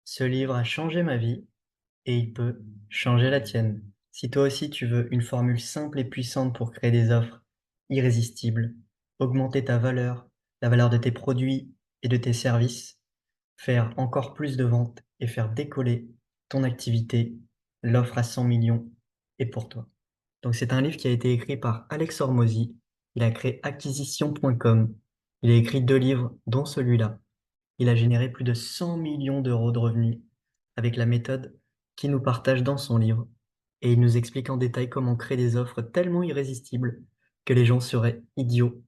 Ce livre a changé ma vie et il peut changer la tienne. Si toi aussi tu veux une formule simple et puissante pour créer des offres irrésistibles, augmenter ta valeur, la valeur de tes produits et de tes services, faire encore plus de ventes et faire décoller ton activité, l'offre à 100 millions est pour toi. Donc c'est un livre qui a été écrit par Alex Hormozy. Il a créé acquisition.com. Il a écrit 2 livres, dont celui-là. Il a généré plus de 100 millions d'euros de revenus avec la méthode qu'il nous partage dans son livre. Et il nous explique en détail comment créer des offres tellement irrésistibles que les gens seraient idiots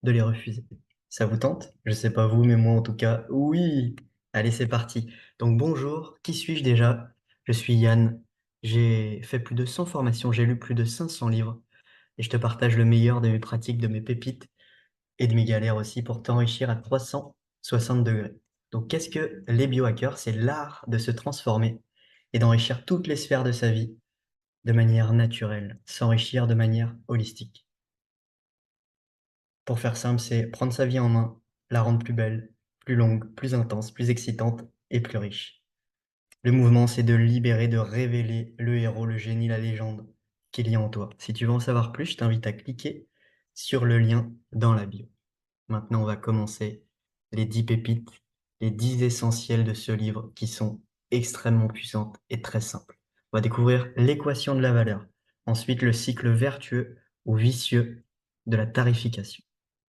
de les refuser. Ça vous tente? Je sais pas vous, mais moi en tout cas, oui! Allez, c'est parti. Donc bonjour, qui suis-je déjà? Je suis Yann. J'ai fait plus de 100 formations, j'ai lu plus de 500 livres et je te partage le meilleur de mes pratiques, de mes pépites et de mes galères aussi pour t'enrichir à 360 degrés. Donc, qu'est-ce que les biohackers? C'est l'art de se transformer et d'enrichir toutes les sphères de sa vie de manière naturelle, s'enrichir de manière holistique. Pour faire simple, c'est prendre sa vie en main, la rendre plus belle, plus longue, plus intense, plus excitante et plus riche. Le mouvement, c'est de libérer, de révéler le héros, le génie, la légende qu'il y a en toi. Si tu veux en savoir plus, je t'invite à cliquer sur le lien dans la bio. Maintenant, on va commencer les 10 pépites, les 10 essentiels de ce livre qui sont extrêmement puissantes et très simples. On va découvrir l'équation de la valeur. Ensuite, le cycle vertueux ou vicieux de la tarification.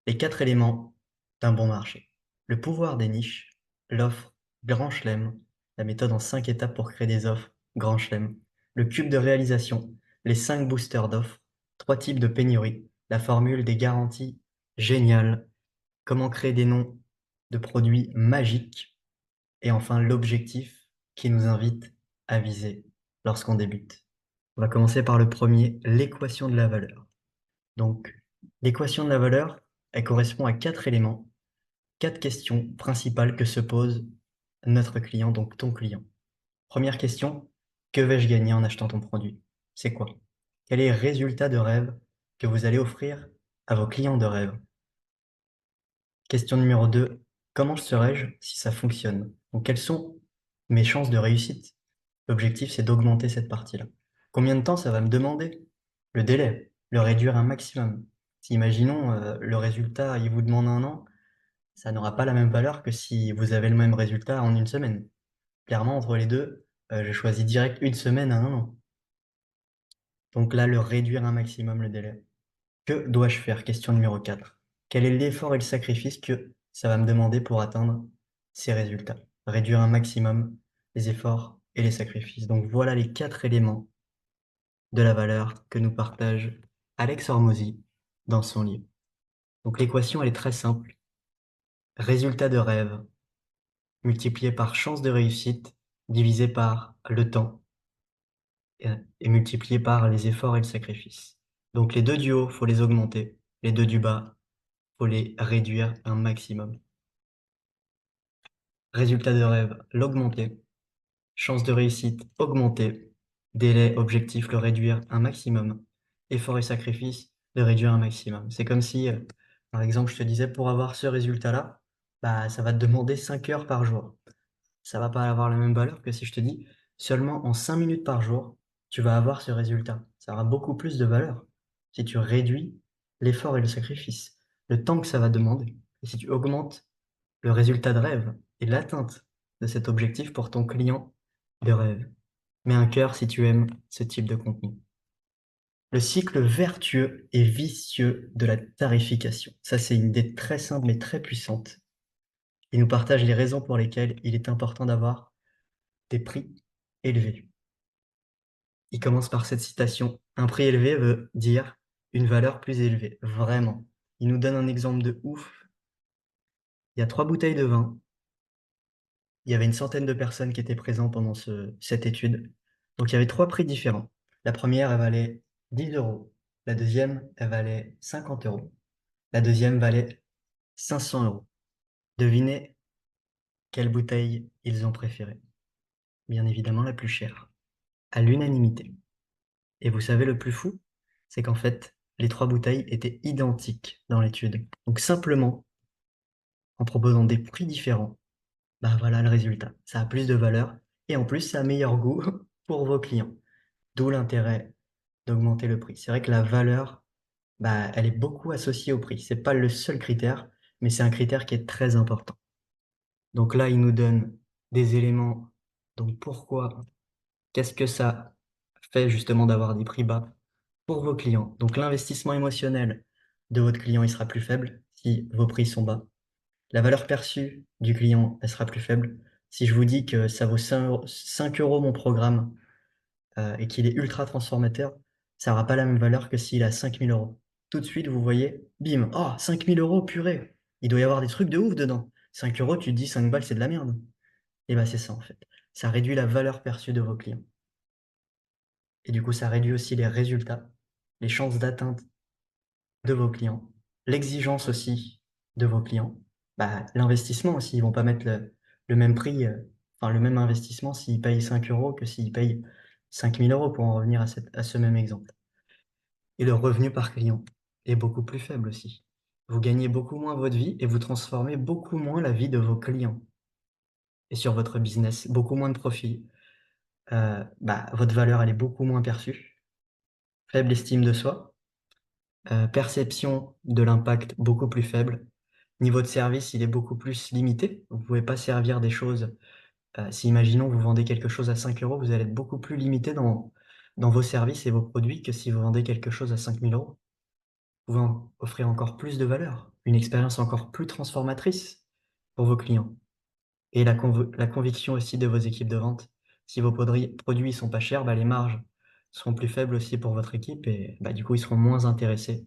Les 4 éléments d'un bon marché. Le pouvoir des niches, l'offre grand chelem, la méthode en 5 étapes pour créer des offres grand chelem. Le cube de réalisation, les 5 boosters d'offres, 3 types de pénurie, la formule des garanties géniales, comment créer des noms de produits magiques et enfin l'objectif qui nous invite à viser lorsqu'on débute. On va commencer par le premier, l'équation de la valeur. Donc, l'équation de la valeur, elle correspond à 4 éléments, 4 questions principales que se pose notre client, donc ton client. Première question, que vais-je gagner en achetant ton produit? C'est quoi? Quel est le résultat de rêve que vous allez offrir à vos clients de rêve? Question numéro 2, comment serais-je si ça fonctionne? Donc, quelles sont mes chances de réussite? L'objectif, c'est d'augmenter cette partie-là. Combien de temps ça va me demander? Le délai, le réduire un maximum. Si, imaginons, le résultat, il vous demande 1 an, ça n'aura pas la même valeur que si vous avez le même résultat en 1 semaine. Clairement, entre les deux, je choisis direct 1 semaine à 1 an. Donc là, le réduire un maximum le délai. Que dois-je faire? Question numéro 4. Quel est l'effort et le sacrifice que ça va me demander pour atteindre ces résultats? Réduire un maximum les efforts et les sacrifices. Donc voilà les 4 éléments de la valeur que nous partage Alex Hormozy dans son livre. Donc l'équation, elle est très simple. Résultat de rêve multiplié par chance de réussite divisé par le temps et multiplié par les efforts et le sacrifice. Donc les deux du haut, faut les augmenter. Les deux du bas, faut les réduire un maximum. Résultat de rêve, l'augmenter. Chance de réussite, augmenter. Délai, objectif, le réduire un maximum. Effort et sacrifice, le réduire un maximum. C'est comme si, par exemple, je te disais, pour avoir ce résultat-là, bah, ça va te demander 5 heures par jour. Ça va pas avoir la même valeur que si je te dis, seulement en 5 minutes par jour, tu vas avoir ce résultat. Ça aura beaucoup plus de valeur si tu réduis l'effort et le sacrifice, le temps que ça va demander. Et si tu augmentes le résultat de rêve et l'atteinte de cet objectif pour ton client de rêve. Mets un cœur si tu aimes ce type de contenu. Le cycle vertueux et vicieux de la tarification. Ça, c'est une idée très simple mais très puissante. Il nous partage les raisons pour lesquelles il est important d'avoir des prix élevés. Il commence par cette citation. Un prix élevé veut dire une valeur plus élevée. Vraiment. Il nous donne un exemple de ouf. Il y a 3 bouteilles de vin. Il y avait une centaine de personnes qui étaient présentes pendant cette étude. Donc, il y avait 3 prix différents. La première, elle valait 10 euros. La deuxième, elle valait 50 euros. La deuxième valait 500 euros. Devinez quelle bouteille ils ont préférée. Bien évidemment, la plus chère. À l'unanimité. Et vous savez, le plus fou, c'est qu'en fait, les 3 bouteilles étaient identiques dans l'étude. Donc, simplement, en proposant des prix différents, bah voilà le résultat. Ça a plus de valeur et en plus, ça a meilleur goût pour vos clients. D'où l'intérêt d'augmenter le prix. C'est vrai que la valeur, bah, elle est beaucoup associée au prix. C'est pas le seul critère, mais c'est un critère qui est très important. Donc là, il nous donne des éléments. Donc pourquoi, qu'est-ce que ça fait justement d'avoir des prix bas pour vos clients? Donc l'investissement émotionnel de votre client, il sera plus faible si vos prix sont bas. La valeur perçue du client, elle sera plus faible. Si je vous dis que ça vaut 5 euros mon programme et qu'il est ultra transformateur, ça n'aura pas la même valeur que s'il a 5 000 euros. Tout de suite, vous voyez, bim, oh, 5 000 euros, purée, il doit y avoir des trucs de ouf dedans. 5 euros, tu te dis 5 balles, c'est de la merde. Et bien, c'est ça en fait. Ça réduit la valeur perçue de vos clients. Et du coup, ça réduit aussi les résultats, les chances d'atteinte de vos clients, l'exigence aussi de vos clients. Bah, l'investissement aussi, ils vont pas mettre le même prix, enfin le même investissement s'ils payent 5 euros que s'ils payent 5 000 euros pour en revenir à ce même exemple. Et le revenu par client est beaucoup plus faible aussi. Vous gagnez beaucoup moins votre vie et vous transformez beaucoup moins la vie de vos clients. Et sur votre business, beaucoup moins de profit. Bah, votre valeur, elle est beaucoup moins perçue. Faible estime de soi. Perception de l'impact beaucoup plus faible. Niveau de service, il est beaucoup plus limité. Vous ne pouvez pas servir des choses. Si imaginons vous vendez quelque chose à 5 euros, vous allez être beaucoup plus limité dans vos services et vos produits que si vous vendez quelque chose à 5 000 euros. Vous pouvez offrir encore plus de valeur, une expérience encore plus transformatrice pour vos clients. Et la conviction aussi de vos équipes de vente. Si vos produits sont pas chers, bah, les marges seront plus faibles aussi pour votre équipe et bah, du coup, ils seront moins intéressés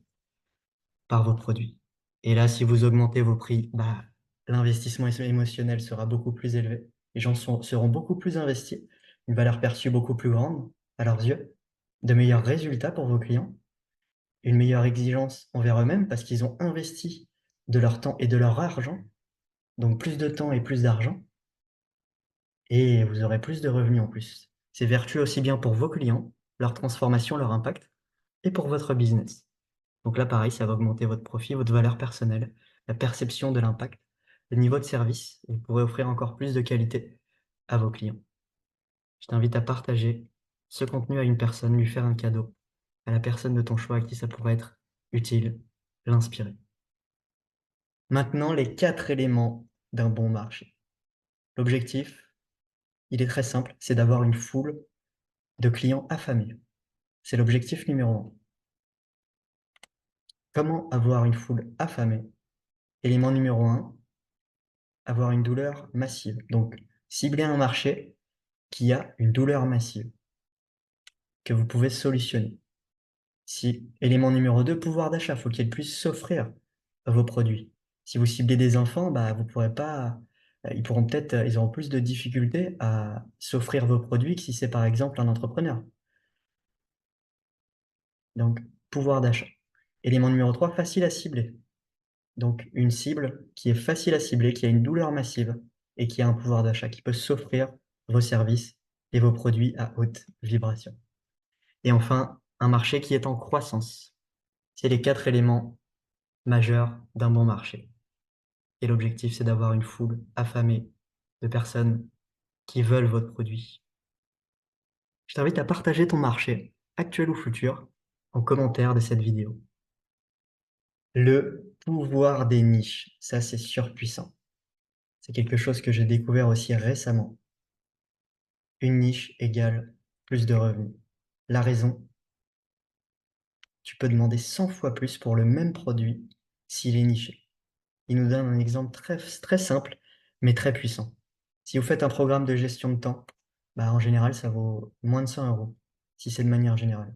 par vos produits. Et là, si vous augmentez vos prix, bah, l'investissement émotionnel sera beaucoup plus élevé. Les gens seront beaucoup plus investis, une valeur perçue beaucoup plus grande à leurs yeux, de meilleurs résultats pour vos clients, une meilleure exigence envers eux-mêmes parce qu'ils ont investi de leur temps et de leur argent, donc plus de temps et plus d'argent, et vous aurez plus de revenus en plus. C'est vertueux aussi bien pour vos clients, leur transformation, leur impact, et pour votre business. Donc là, pareil, ça va augmenter votre profit, votre valeur personnelle, la perception de l'impact, le niveau de service. Vous pourrez offrir encore plus de qualité à vos clients. Je t'invite à partager ce contenu à une personne, lui faire un cadeau, à la personne de ton choix à qui ça pourrait être utile, l'inspirer. Maintenant, les 4 éléments d'un bon marché. L'objectif, il est très simple, c'est d'avoir une foule de clients affamés. C'est l'objectif numéro 1. Comment avoir une foule affamée? Élément numéro 1, avoir une douleur massive. Donc, cibler un marché qui a une douleur massive que vous pouvez solutionner. Élément numéro 2, pouvoir d'achat. Il faut qu'ils puissent s'offrir vos produits. Si vous ciblez des enfants, bah, vous pourrez pas, ils pourront peut-être, ils auront plus de difficultés à s'offrir vos produits que si c'est par exemple un entrepreneur. Donc, pouvoir d'achat. Élément numéro 3, facile à cibler. Donc, une cible qui est facile à cibler, qui a une douleur massive et qui a un pouvoir d'achat, qui peut s'offrir vos services et vos produits à haute vibration. Et enfin, un marché qui est en croissance. C'est les 4 éléments majeurs d'un bon marché. Et l'objectif, c'est d'avoir une foule affamée de personnes qui veulent votre produit. Je t'invite à partager ton marché, actuel ou futur, en commentaire de cette vidéo. Le pouvoir des niches, ça c'est surpuissant. C'est quelque chose que j'ai découvert aussi récemment. Une niche égale plus de revenus. La raison, tu peux demander 100 fois plus pour le même produit s'il est niché. Il nous donne un exemple très simple, mais très puissant. Si vous faites un programme de gestion de temps, bah, en général, ça vaut moins de 100 euros, si c'est de manière générale.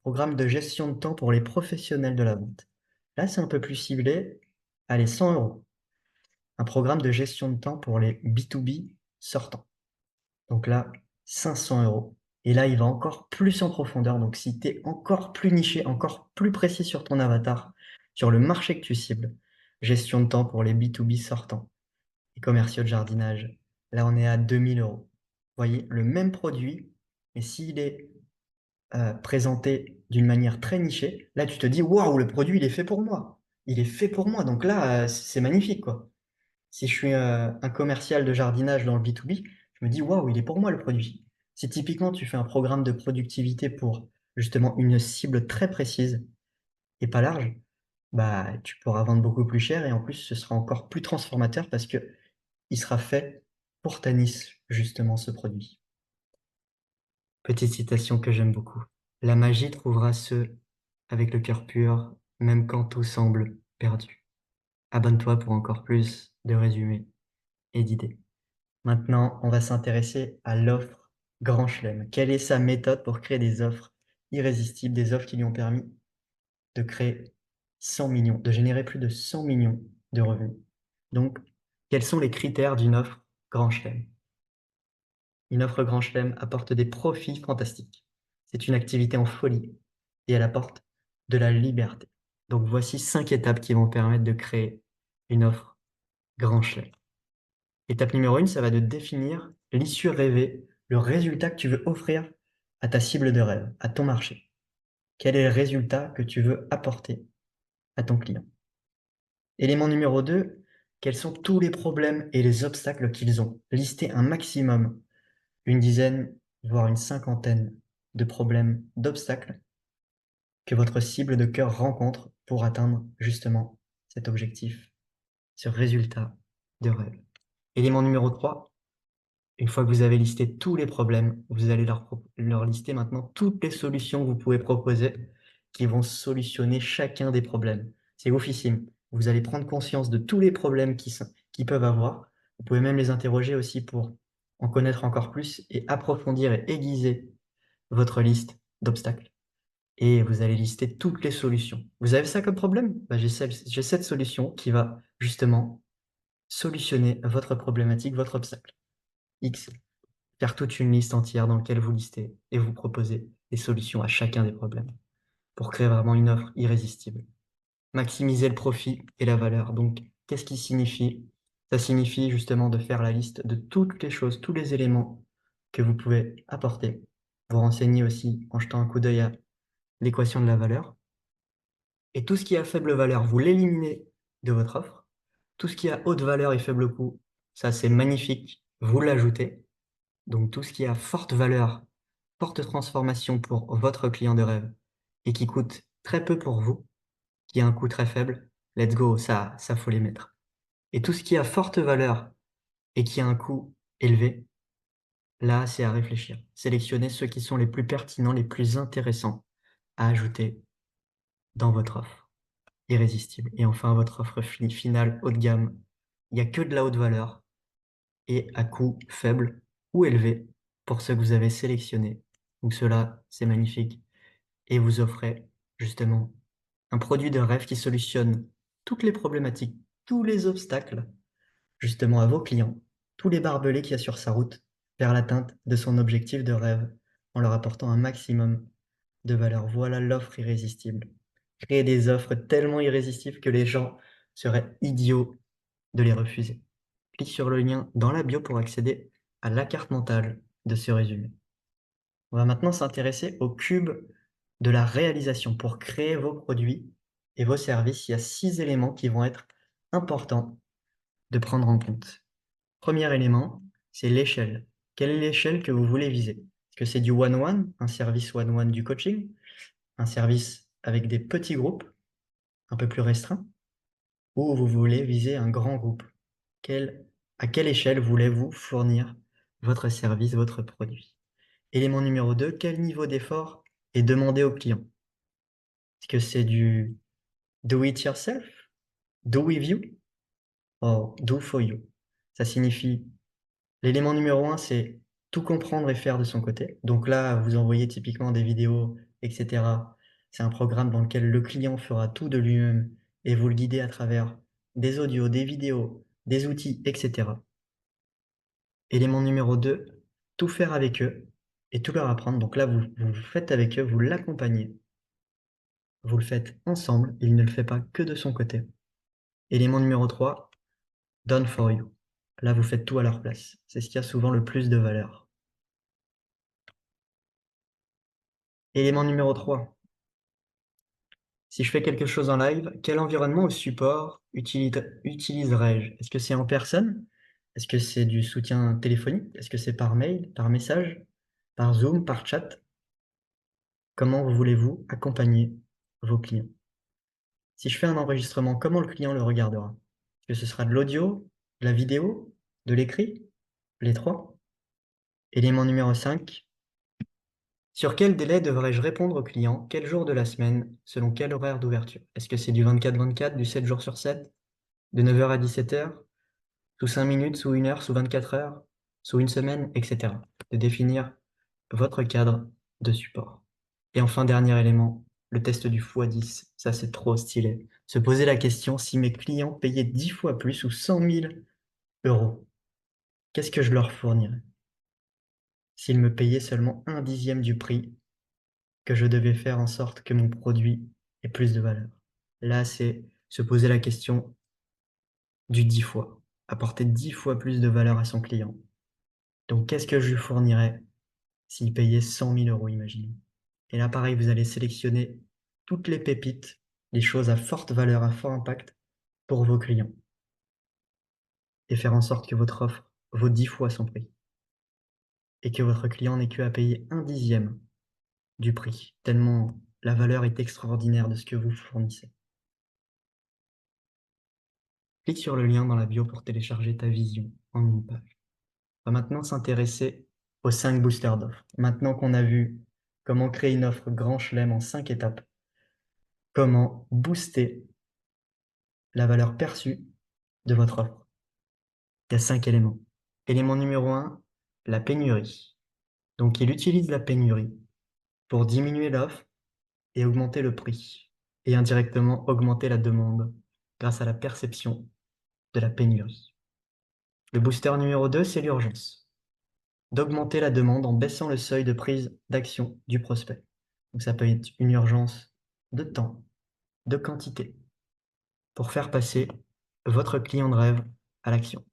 Programme de gestion de temps pour les professionnels de la vente. Là, c'est un peu plus ciblé. Allez, 100 euros. Un programme de gestion de temps pour les B2B sortants. Donc là, 500 euros. Et là, il va encore plus en profondeur. Donc, si tu es encore plus niché, encore plus précis sur ton avatar, sur le marché que tu cibles, gestion de temps pour les B2B sortants et commerciaux de jardinage, là, on est à 2000 euros. Vous voyez, le même produit, mais s'il est présenté d'une manière très nichée, là, tu te dis, waouh, le produit, il est fait pour moi. Il est fait pour moi. Donc là, c'est magnifique, quoi. Si je suis un commercial de jardinage dans le B2B, je me dis, waouh, il est pour moi le produit. Si typiquement tu fais un programme de productivité pour justement une cible très précise et pas large, bah, tu pourras vendre beaucoup plus cher et en plus, ce sera encore plus transformateur parce que il sera fait pour ta niche, justement, ce produit. Petite citation que j'aime beaucoup. La magie trouvera ceux avec le cœur pur, même quand tout semble perdu. Abonne-toi pour encore plus de résumés et d'idées. Maintenant, on va s'intéresser à l'offre Grand Chelem. Quelle est sa méthode pour créer des offres irrésistibles, des offres qui lui ont permis de créer 100 millions, de générer plus de 100 millions de revenus. Donc, quels sont les critères d'une offre Grand Chelem? Une offre Grand Chelem apporte des profits fantastiques. C'est une activité en folie et elle apporte de la liberté. Donc, voici 5 étapes qui vont permettre de créer une offre Grand Chelem. Étape numéro 1, ça va de définir l'issue rêvée, le résultat que tu veux offrir à ta cible de rêve, à ton marché. Quel est le résultat que tu veux apporter à ton client? Élément numéro 2, quels sont tous les problèmes et les obstacles qu'ils ont? Listez un maximum, une dizaine, voire une cinquantaine de problèmes, d'obstacles que votre cible de cœur rencontre pour atteindre justement cet objectif, ce résultat de rêve. Élément numéro 3, une fois que vous avez listé tous les problèmes, vous allez leur lister maintenant toutes les solutions que vous pouvez proposer qui vont solutionner chacun des problèmes. C'est oufissime. Vous allez prendre conscience de tous les problèmes qu'ils peuvent avoir. Vous pouvez même les interroger aussi pour en connaître encore plus et approfondir et aiguiser votre liste d'obstacles. Et vous allez lister toutes les solutions. Vous avez ça comme problème? Bah, j'ai cette solution qui va justement solutionner votre problématique, votre obstacle. X. Faire toute une liste entière dans laquelle vous listez et vous proposez des solutions à chacun des problèmes pour créer vraiment une offre irrésistible. Maximiser le profit et la valeur. Donc, qu'est-ce qui signifie? Ça signifie justement de faire la liste de toutes les choses, tous les éléments que vous pouvez apporter. Vous renseigner aussi en jetant un coup d'œil à l'équation de la valeur. Et tout ce qui a faible valeur, vous l'éliminez de votre offre. Tout ce qui a haute valeur et faible coût, ça c'est magnifique, vous l'ajoutez. Donc tout ce qui a forte valeur, forte transformation pour votre client de rêve et qui coûte très peu pour vous, qui a un coût très faible, let's go, ça faut les mettre. Et tout ce qui a forte valeur et qui a un coût élevé, là c'est à réfléchir. Sélectionnez ceux qui sont les plus pertinents, les plus intéressants à ajouter dans votre offre irrésistible. Et enfin, votre offre finale haut de gamme, il n'y a que de la haute valeur et à coût faible ou élevé pour ceux que vous avez sélectionnés. Donc cela, c'est magnifique. Et vous offrez justement un produit de rêve qui solutionne toutes les problématiques, tous les obstacles, justement à vos clients, tous les barbelés qu'il y a sur sa route vers l'atteinte de son objectif de rêve, en leur apportant un maximum de valeur. Voilà l'offre irrésistible. Créer des offres tellement irrésistibles que les gens seraient idiots de les refuser. Clique sur le lien dans la bio pour accéder à la carte mentale de ce résumé. On va maintenant s'intéresser au cube de la réalisation. Pour créer vos produits et vos services, il y a 6 éléments qui vont être importants de prendre en compte. Premier élément, c'est l'échelle. Quelle est l'échelle que vous voulez viser? Est-ce que c'est du one-one, un service one-one du coaching, un service avec des petits groupes, un peu plus restreints, ou vous voulez viser un grand groupe? À quelle échelle voulez-vous fournir votre service, votre produit? Élément numéro 2, quel niveau d'effort est demandé au client? Est-ce que c'est du do it yourself, do with you, or do for you? Ça signifie, l'élément numéro 1, c'est tout comprendre et faire de son côté. Donc là, vous envoyez typiquement des vidéos, etc. C'est un programme dans lequel le client fera tout de lui-même et vous le guidez à travers des audios, des vidéos, des outils, etc. Élément numéro 2, tout faire avec eux et tout leur apprendre. Donc là, vous le faites avec eux, vous l'accompagnez, vous le faites ensemble, il ne le fait pas que de son côté. Élément numéro 3, done for you. Là, vous faites tout à leur place. C'est ce qui a souvent le plus de valeur. Élément numéro 3, Si je fais quelque chose en live, quel environnement ou support utiliserai-je? Est-ce que c'est en personne? Est-ce que c'est du soutien téléphonique? Est-ce que c'est par mail, par message, par Zoom, par chat? Comment voulez-vous accompagner vos clients? Si je fais un enregistrement, comment le client le regardera? Est-ce que ce sera de l'audio, de la vidéo, de l'écrit? Les 3. Élément numéro 5. Sur quel délai devrais-je répondre au client? Quel jour de la semaine? Selon quel horaire d'ouverture? Est-ce que c'est du 24-24, du 7 jours sur 7, de 9 h à 17 h, sous 5 minutes, sous 1 heure, sous 24 heures, sous une semaine, etc. De définir votre cadre de support. Et enfin, dernier élément, le test du x10. Ça, c'est trop stylé. Se poser la question, si mes clients payaient 10 fois plus ou 100 000 euros, qu'est-ce que je leur fournirais? S'ils me payaient seulement 1/10 du prix, que je devais faire en sorte que mon produit ait plus de valeur. Là, c'est se poser la question du 10 fois, apporter 10 fois plus de valeur à son client. Donc, qu'est-ce que je lui fournirais s'il payait 100 000 euros, imaginons? Et là, pareil, vous allez sélectionner toutes les pépites, les choses à forte valeur, à fort impact pour vos clients et faire en sorte que votre offre vaut 10 fois son prix et que votre client n'ait qu'à payer 1/10 du prix, tellement la valeur est extraordinaire de ce que vous fournissez. Clique sur le lien dans la bio pour télécharger ta vision en une page. On va maintenant s'intéresser aux 5 boosters d'offres. Maintenant qu'on a vu comment créer une offre grand chelem en 5 étapes, comment booster la valeur perçue de votre offre. Il y a 5 éléments. Élément numéro 1, la pénurie. Donc, il utilise la pénurie pour diminuer l'offre et augmenter le prix, et indirectement augmenter la demande grâce à la perception de la pénurie. Le booster numéro 2, c'est l'urgence. D'augmenter la demande en baissant le seuil de prise d'action du prospect. Donc ça peut être une urgence de temps, de quantité, pour faire passer votre client de rêve à l'action.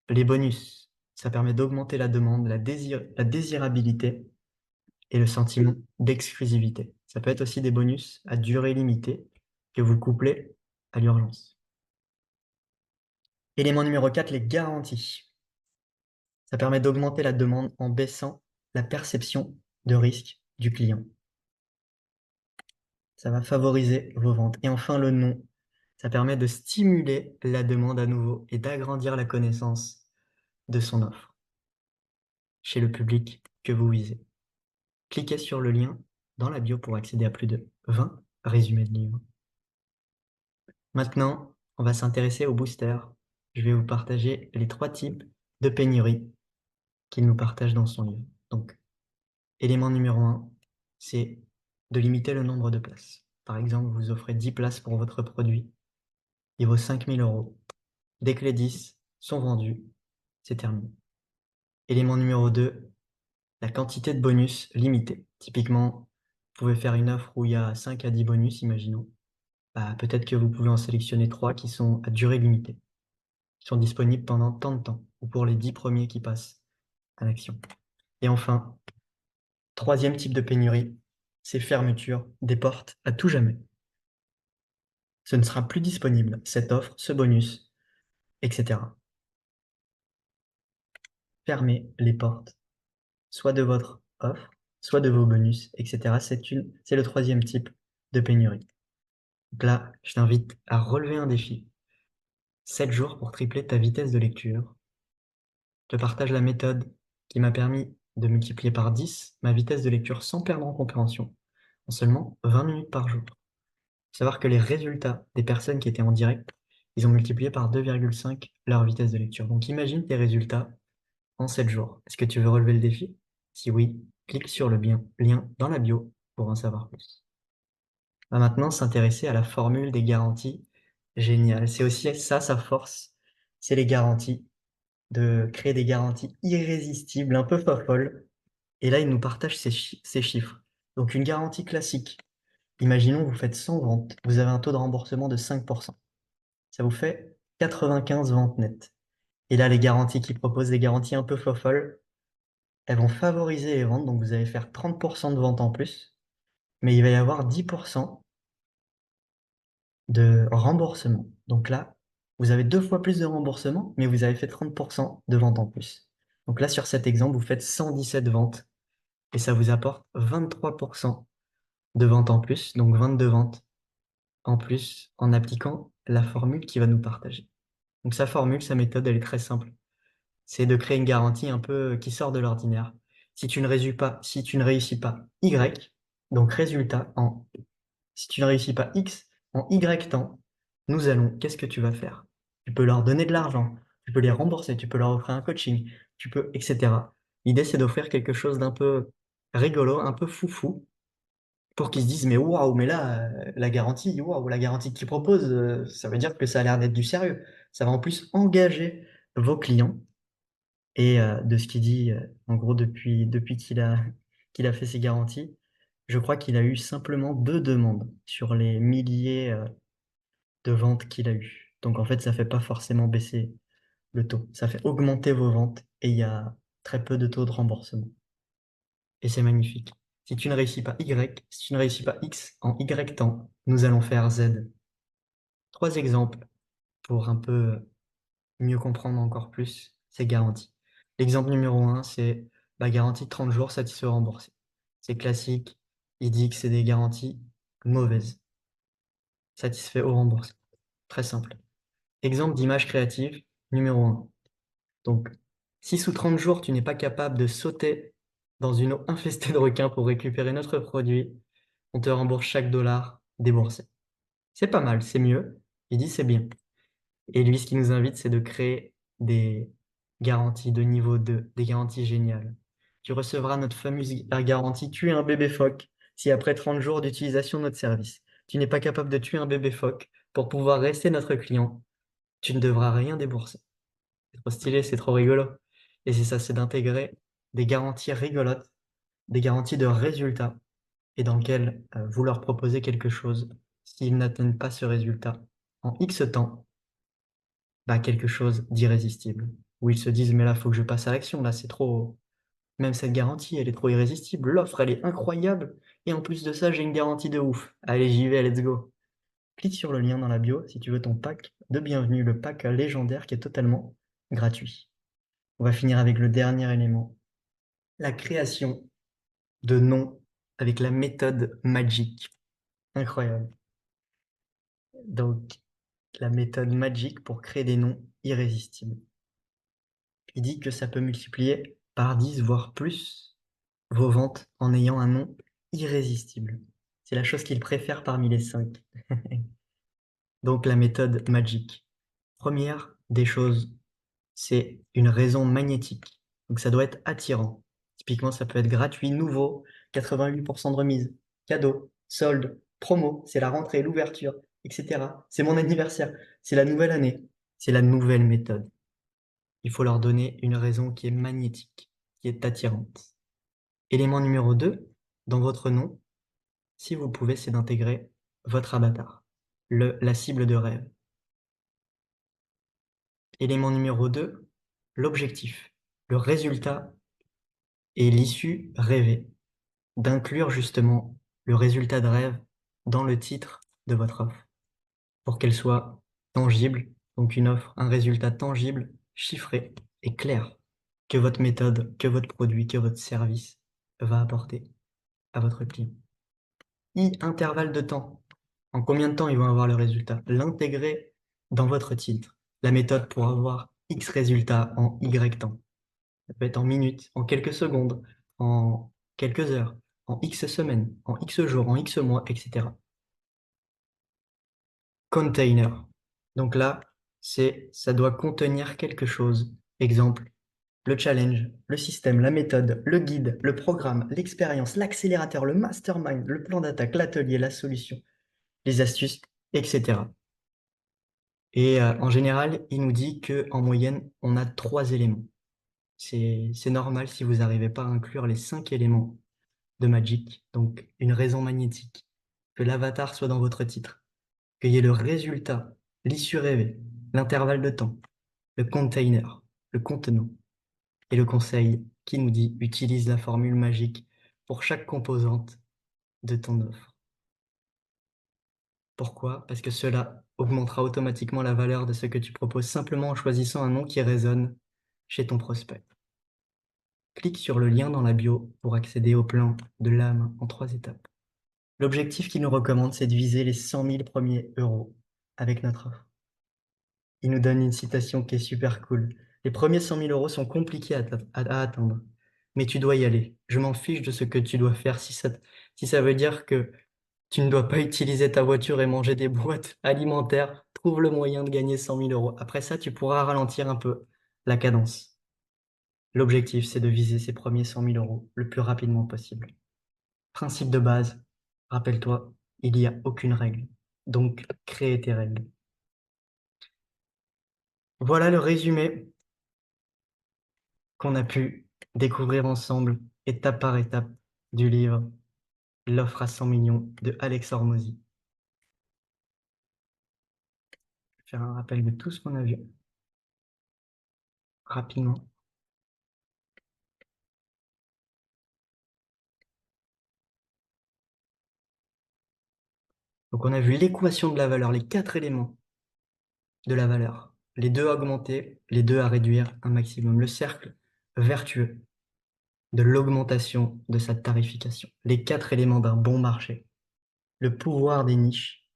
Les bonus, ça permet d'augmenter la demande, la désirabilité et le sentiment d'exclusivité. Ça peut être aussi des bonus à durée limitée que vous couplez à l'urgence. Élément numéro 4, les garanties. Ça permet d'augmenter la demande en baissant la perception de risque du client. Ça va favoriser vos ventes. Et enfin, le non, ça permet de stimuler la demande à nouveau et d'agrandir la connaissance de son offre chez le public que vous visez. Cliquez sur le lien dans la bio pour accéder à plus de 20 résumés de livres. Maintenant, on va s'intéresser au booster. Je vais vous partager les 3 types de pénurie qu'il nous partage dans son livre. Donc, élément numéro 1, c'est de limiter le nombre de places. Par exemple, vous offrez 10 places pour votre produit. Il vaut 5 000 euros. Dès que les 10 sont vendus, c'est terminé. Élément numéro 2, la quantité de bonus limitée. Typiquement, vous pouvez faire une offre où il y a 5 à 10 bonus, imaginons. Peut-être que vous pouvez en sélectionner 3 qui sont à durée limitée, qui sont disponibles pendant tant de temps, ou pour les 10 premiers qui passent à l'action. Et enfin, 3e type de pénurie, c'est fermeture des portes à tout jamais. Ce ne sera plus disponible, cette offre, ce bonus, etc. Fermez les portes, soit de votre offre, soit de vos bonus, etc. C'est le 3e type de pénurie. Donc là, je t'invite à relever un défi. 7 jours pour tripler ta vitesse de lecture. Je te partage la méthode qui m'a permis de multiplier par 10 ma vitesse de lecture sans perdre en compréhension, en seulement 20 minutes par jour. Il faut savoir que les résultats des personnes qui étaient en direct, ils ont multiplié par 2,5 leur vitesse de lecture. Donc imagine tes résultats en 7 jours. Est-ce que tu veux relever le défi? Si oui, clique sur le lien dans la bio pour en savoir plus. On va maintenant s'intéresser à la formule des garanties géniales. C'est aussi ça, sa force, c'est les garanties, de créer des garanties irrésistibles, un peu folles. Et là, il nous partage ces chiffres. Donc une garantie classique. Imaginons vous faites 100 ventes, vous avez un taux de remboursement de 5%. Ça vous fait 95 ventes nettes. Et là, les garanties qui proposent des garanties un peu folles, elles vont favoriser les ventes, donc vous allez faire 30% de ventes en plus, mais il va y avoir 10% de remboursement. Donc là, vous avez 2 fois plus de remboursement, mais vous avez fait 30% de ventes en plus. Donc là, sur cet exemple, vous faites 117 ventes et ça vous apporte 23% de ventes en plus, donc 22 ventes en plus en appliquant la formule qu'il va nous partager. Donc sa formule, sa méthode, elle est très simple. C'est de créer une garantie un peu qui sort de l'ordinaire. Si tu ne réussis pas Y, donc résultat si tu ne réussis pas X en Y temps, qu'est-ce que tu vas faire? Tu peux leur donner de l'argent, tu peux les rembourser, tu peux leur offrir un coaching, etc. L'idée, c'est d'offrir quelque chose d'un peu rigolo, un peu foufou, pour qu'ils se disent, mais waouh, mais là, la garantie qu'ils proposent, ça veut dire que ça a l'air d'être du sérieux. Ça va en plus engager vos clients. Et de ce qu'il dit, en gros, depuis qu'il a fait ses garanties, je crois qu'il a eu simplement 2 demandes sur les milliers de ventes qu'il a eues. Donc en fait, ça fait pas forcément baisser le taux. Ça fait augmenter vos ventes et il y a très peu de taux de remboursement. Et c'est magnifique. Si tu ne réussis pas Y, si tu ne réussis pas X en Y temps, nous allons faire Z. 3 exemples pour un peu mieux comprendre encore plus ces garanties. L'exemple numéro 1, c'est la garantie de 30 jours satisfait remboursé. C'est classique, il dit que c'est des garanties mauvaises, satisfait ou remboursé. Très simple. Exemple d'image créative numéro 1. Donc, si sous 30 jours, tu n'es pas capable de sauter dans une eau infestée de requins pour récupérer notre produit, on te rembourse chaque dollar déboursé. C'est pas mal, c'est mieux. Il dit c'est bien. Et lui, ce qu'il nous invite, c'est de créer des garanties de niveau 2, des garanties géniales. Tu recevras notre fameuse garantie tuer un bébé phoque si après 30 jours d'utilisation de notre service, tu n'es pas capable de tuer un bébé phoque pour pouvoir rester notre client, tu ne devras rien débourser. C'est trop stylé, c'est trop rigolo. Et c'est ça, c'est d'intégrer des garanties rigolotes, des garanties de résultats, et dans lesquelles vous leur proposez quelque chose. S'ils n'atteignent pas ce résultat en X temps, bah, quelque chose d'irrésistible. Où ils se disent, mais là, il faut que je passe à l'action, là, c'est trop. Même cette garantie, elle est trop irrésistible. L'offre, elle est incroyable. Et en plus de ça, j'ai une garantie de ouf. Allez, j'y vais, let's go. Clique sur le lien dans la bio si tu veux ton pack de bienvenue, le pack légendaire qui est totalement gratuit. On va finir avec le dernier élément, la création de noms avec la méthode Magic. Incroyable. Donc, la méthode Magic pour créer des noms irrésistibles. Il dit que ça peut multiplier par 10, voire plus, vos ventes en ayant un nom irrésistible. C'est la chose qu'il préfère parmi les 5. Donc la méthode Magic. Première des choses, c'est une raison magnétique. Donc ça doit être attirant. Typiquement, ça peut être gratuit, nouveau, 88% de remise, cadeau, solde, promo, c'est la rentrée, l'ouverture, etc. C'est mon anniversaire, c'est la nouvelle année, c'est la nouvelle méthode. Il faut leur donner une raison qui est magnétique, qui est attirante. Élément numéro 2, dans votre nom, si vous pouvez, c'est d'intégrer votre avatar, la cible de rêve. Élément numéro 2, l'objectif, le résultat et l'issue rêvée. D'inclure justement le résultat de rêve dans le titre de votre offre pour qu'elle soit tangible, donc une offre, un résultat tangible, chiffré et clair que votre méthode, que votre produit, que votre service va apporter à votre client. Intervalle de temps. En combien de temps ils vont avoir le résultat? L'intégrer dans votre titre. La méthode pour avoir X résultats en Y temps. Ça peut être en minutes, en quelques secondes, en quelques heures, en X semaines, en X jours, en X mois, etc. Container. Donc là, ça doit contenir quelque chose. Exemple, le challenge, le système, la méthode, le guide, le programme, l'expérience, l'accélérateur, le mastermind, le plan d'attaque, l'atelier, la solution, les astuces, etc. Et en général, il nous dit qu'en moyenne, on a 3 éléments. C'est normal si vous n'arrivez pas à inclure les 5 éléments de Magic, donc une raison magnétique, que l'avatar soit dans votre titre, qu'il y ait le résultat, l'issue rêvée, l'intervalle de temps, le container, le contenant, et le conseil qui nous dit utilise la formule magique pour chaque composante de ton offre. Pourquoi? Parce que cela augmentera automatiquement la valeur de ce que tu proposes simplement en choisissant un nom qui résonne chez ton prospect. Clique sur le lien dans la bio pour accéder au plan de l'âme en 3 étapes. L'objectif qu'il nous recommande, c'est de viser les 100 000 premiers euros avec notre offre. Il nous donne une citation qui est super cool. Les premiers 100 000 euros sont compliqués à atteindre, mais tu dois y aller. Je m'en fiche de ce que tu dois faire si ça veut dire que tu ne dois pas utiliser ta voiture et manger des boîtes alimentaires. Trouve le moyen de gagner 100 000 euros. Après ça, tu pourras ralentir un peu la cadence. L'objectif, c'est de viser ces premiers 100 000 euros le plus rapidement possible. Principe de base, rappelle-toi, il n'y a aucune règle. Donc, crée tes règles. Voilà le résumé qu'on a pu découvrir ensemble, étape par étape, du livre L'offre à 100 millions de Alex Hormozy. Je vais faire un rappel de tout ce qu'on a vu rapidement. Donc, on a vu l'équation de la valeur, les 4 éléments de la valeur. Les 2 à augmenter, les 2 à réduire un maximum. Le cercle vertueux de l'augmentation de sa tarification. Les 4 éléments d'un bon marché. Le pouvoir des niches.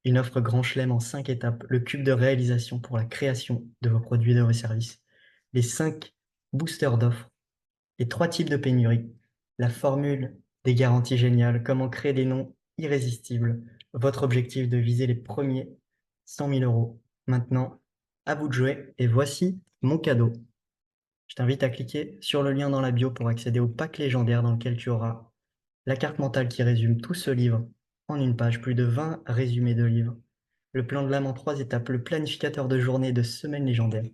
Une offre grand chelem en 5 étapes. Le cube de réalisation pour la création de vos produits et de vos services. Les 5 boosters d'offres. Les 3 types de pénurie. La formule des garanties géniales. Comment créer des noms irrésistibles. Votre objectif de viser les premiers 100 000 euros. Maintenant, à vous de jouer. Et voici mon cadeau. Je t'invite à cliquer sur le lien dans la bio pour accéder au pack légendaire dans lequel tu auras la carte mentale qui résume tout ce livre en une page, plus de 20 résumés de livres, le plan de l'âme en 3 étapes, le planificateur de journée et de semaine légendaire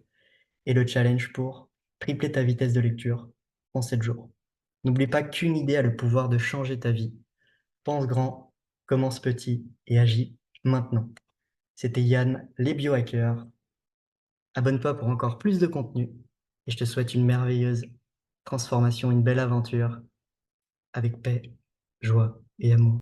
et le challenge pour tripler ta vitesse de lecture en 7 jours. N'oublie pas qu'une idée a le pouvoir de changer ta vie. Pense grand, commence petit et agis maintenant. C'était Yann, les biohackers. Abonne-toi pour encore plus de contenu et je te souhaite une merveilleuse transformation, une belle aventure avec paix, joie et amour.